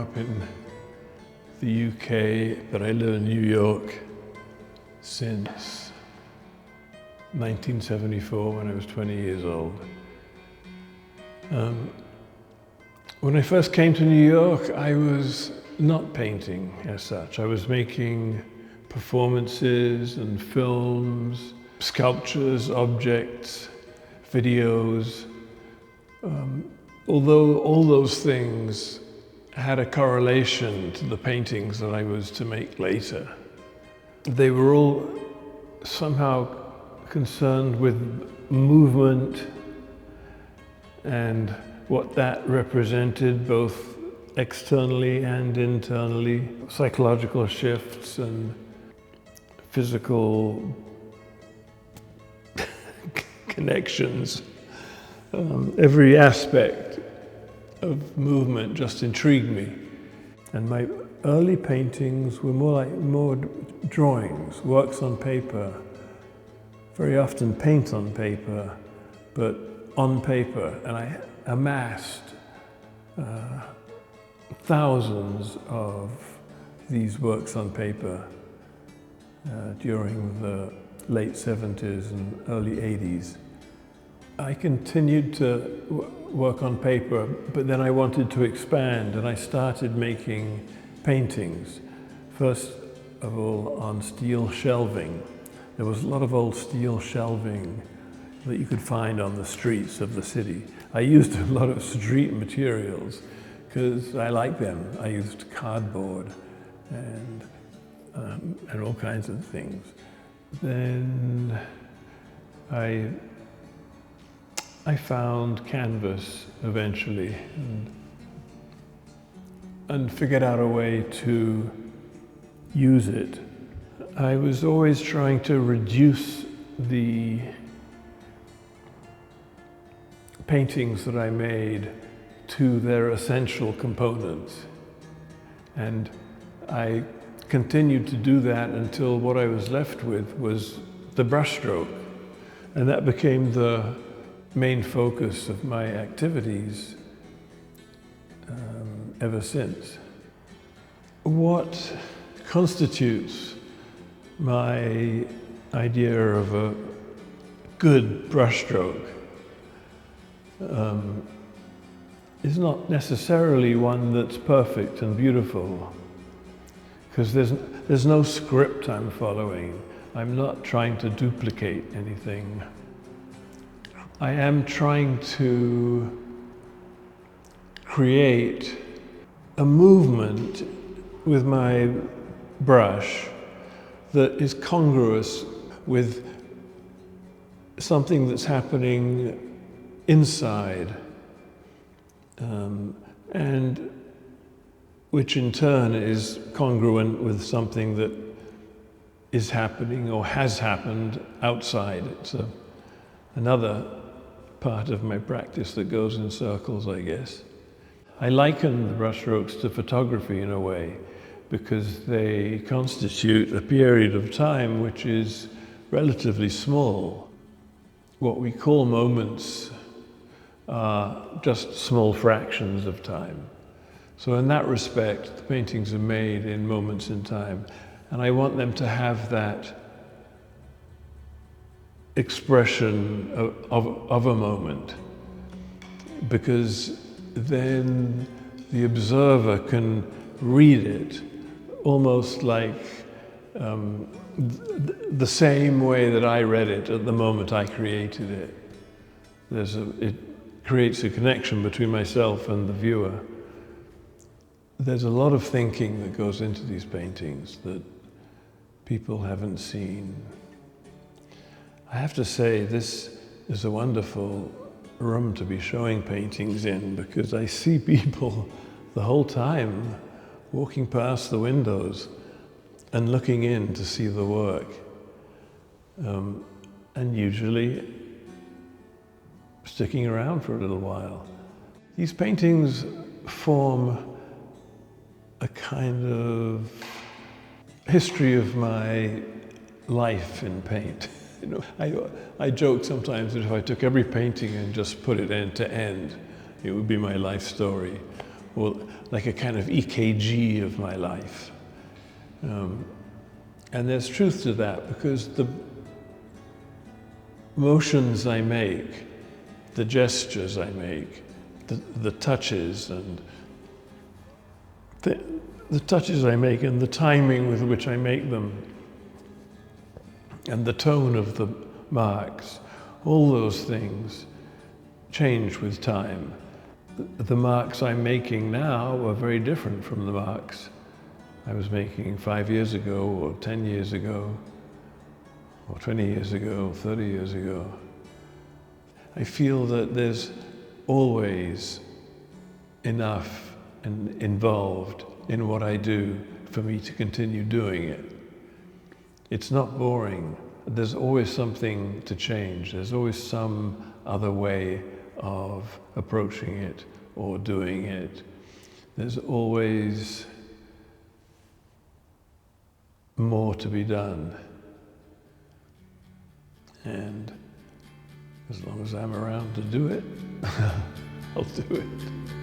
up in the UK, but I live in New York since 1974, when I was 20 years old. When I first came to New York, I was not painting as such. I was making performances and films, sculptures, objects, videos. Although all those things had a correlation to the paintings that I was to make later, they were all somehow concerned with movement and what that represented, both externally and internally, psychological shifts and physical connections. Every aspect of movement just intrigued me. And my early paintings were more drawings, works on paper, very often paint on paper, but on paper. And I amassed thousands of these works on paper during the late 70s and early 80s. I continued to work on paper, but then I wanted to expand, and I started making paintings. First of all, on steel shelving. There was a lot of old steel shelving that you could find on the streets of the city. I used a lot of street materials because I like them. I used cardboard and all kinds of things. Then I found canvas eventually and figured out a way to use it. I was always trying to reduce the paintings that I made to their essential components. And I continued to do that until what I was left with was the brushstroke. And that became the main focus of my activities ever since. What constitutes my idea of a good brushstroke is not necessarily one that's perfect and beautiful, because there's no script I'm following. I'm not trying to duplicate anything. I am trying to create a movement with my brush that is congruous with something that's happening inside, and which in turn is congruent with something that is happening or has happened outside. It's another part of my practice that goes in circles, I guess. I liken the brushstrokes to photography in a way, because they constitute a period of time which is relatively small. What we call moments are just small fractions of time. So in that respect, the paintings are made in moments in time, and I want them to have that expression of a moment, because then the observer can read it almost like the same way that I read it at the moment I created it. It creates a connection between myself and the viewer. There's a lot of thinking that goes into these paintings that people haven't seen. I have to say, this is a wonderful room to be showing paintings in, because I see people the whole time walking past the windows and looking in to see the work, and usually sticking around for a little while. These paintings form a kind of history of my life in paint. You know, I joke sometimes that if I took every painting and just put it end to end, it would be my life story. or like a kind of EKG of my life. And there's truth to that, because the motions I make, the gestures I make, the touches and the touches I make and the timing with which I make them and the tone of the marks, all those things change with time. The marks I'm making now are very different from the marks I was making 5 years ago, or 10 years ago, or 20 years ago, 30 years ago. I feel that there's always enough and involved in what I do for me to continue doing it. It's not boring. There's always something to change. There's always some other way of approaching it or doing it. There's always more to be done. And as long as I'm around to do it, I'll do it.